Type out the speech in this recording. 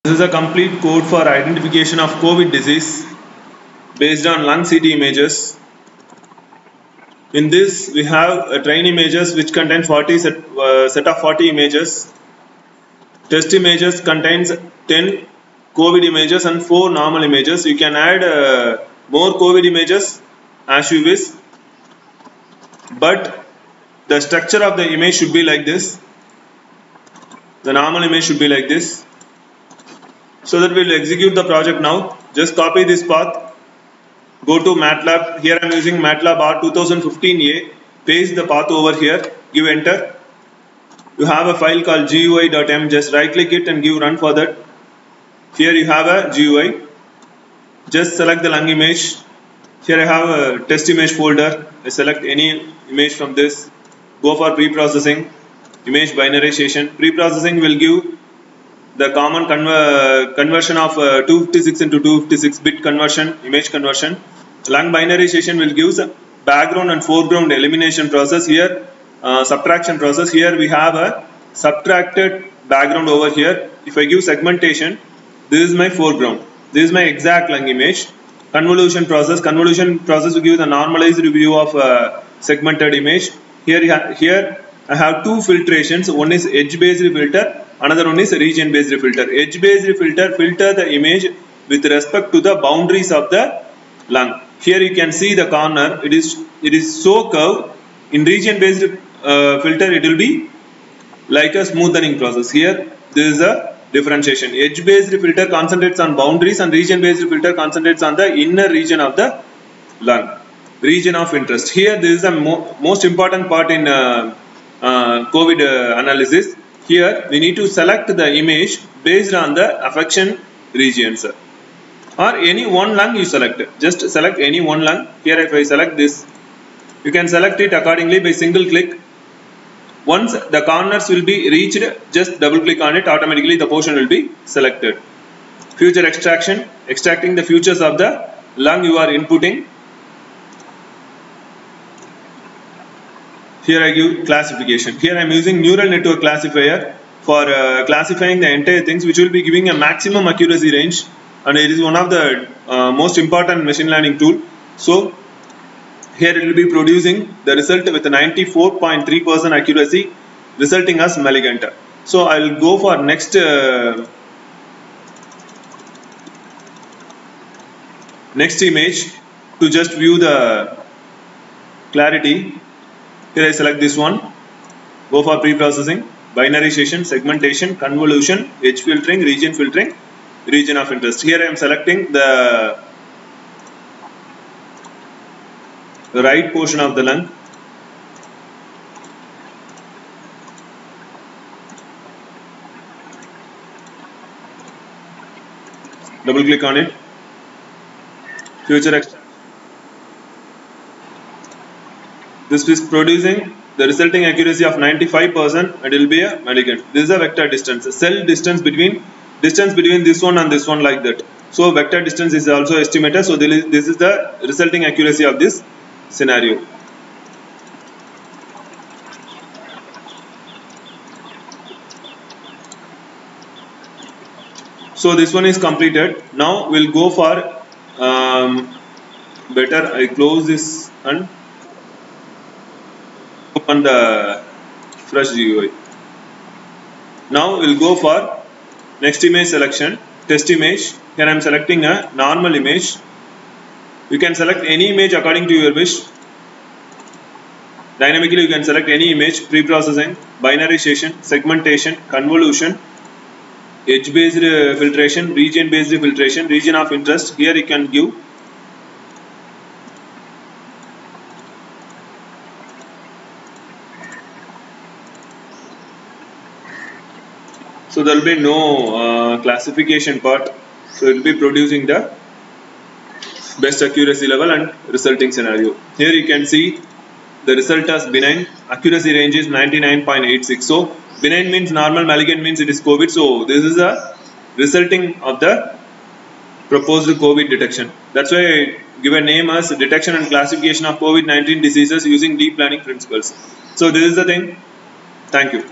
This is a complete code for identification of COVID disease based on lung CT images. In this, we have train images which contain set of 40 images. Test images contains 10 COVID images and 4 normal images. You can add more COVID images as you wish, but the structure of the image should be like this. The normal image should be like this. So that we'll execute the project now. Just copy this path, go to MATLAB. Here I am using MATLAB R2015A. Paste the path over here, give enter. You have a file called GUI.m. Just right click it and give run for that. Here you have a GUI. Just select the lung image. Here I have a test image folder. I select any image from this. Go for pre-processing, image binarization. Pre-processing will give the common conversion of 256 into 256 bit conversion, image conversion. Lung binarization will give some background and foreground elimination process. Here subtraction process. Here we have a subtracted background over here. If I give segmentation, this is my foreground, this is my exact lung image. Convolution process will give the normalized view of segmented image. Here I have two filtrations. One is edge based filter, another one is region based filter. Edge based filter the image with respect to the boundaries of the lung. Here you can see the corner, it is so curved. In region based filter it will be like a smoothing process. Here this is a differentiation. Edge based filter concentrates on boundaries and region based filter concentrates on the inner region of the lung, region of interest. Here this is the most important part in COVID analysis. Here we need to select the image based on the affection regions, or any one lung you select. Just select any one lung. Here if I select this, you can select it accordingly by single click. Once the corners will be reached, just double click on it, automatically the portion will be selected. Future extraction, extracting the features of the lung you are inputting. Here I give classification. Here I am using neural network classifier for classifying the entire things, which will be giving a maximum accuracy range, and it is one of the most important machine learning tool. So here it will be producing the result with 94.3% accuracy, resulting as malignant. So I will go for next image to just view the clarity. Here I select this one, go for pre-processing, binarization, segmentation, convolution, edge filtering, region of interest. Here I am selecting the right portion of the lung. Double click on it. Future extraction. This is producing the resulting accuracy of 95%. It will be a malignant. This is a vector distance, cell distance between this one and this one, like that. So vector distance is also estimated. So this is the resulting accuracy of this scenario. So this one is completed. Now we'll go for better. I close this and open the fresh GUI. Now we'll go for next image selection, test image. Here I am selecting a normal image. You can select any image according to your wish. Dynamically you can select any image. Pre-processing, binarization, segmentation, convolution, edge based filtration, region based filtration, region of interest. Here you can give so there will be no classification part. So it will be producing the best accuracy level and resulting scenario. Here you can see the result as benign. Accuracy range is 99.86. So benign means normal, malignant means it is COVID. So this is a resulting of the proposed COVID detection. That's why I give a name as detection and classification of COVID-19 diseases using deep learning principles. So this is the thing. Thank you.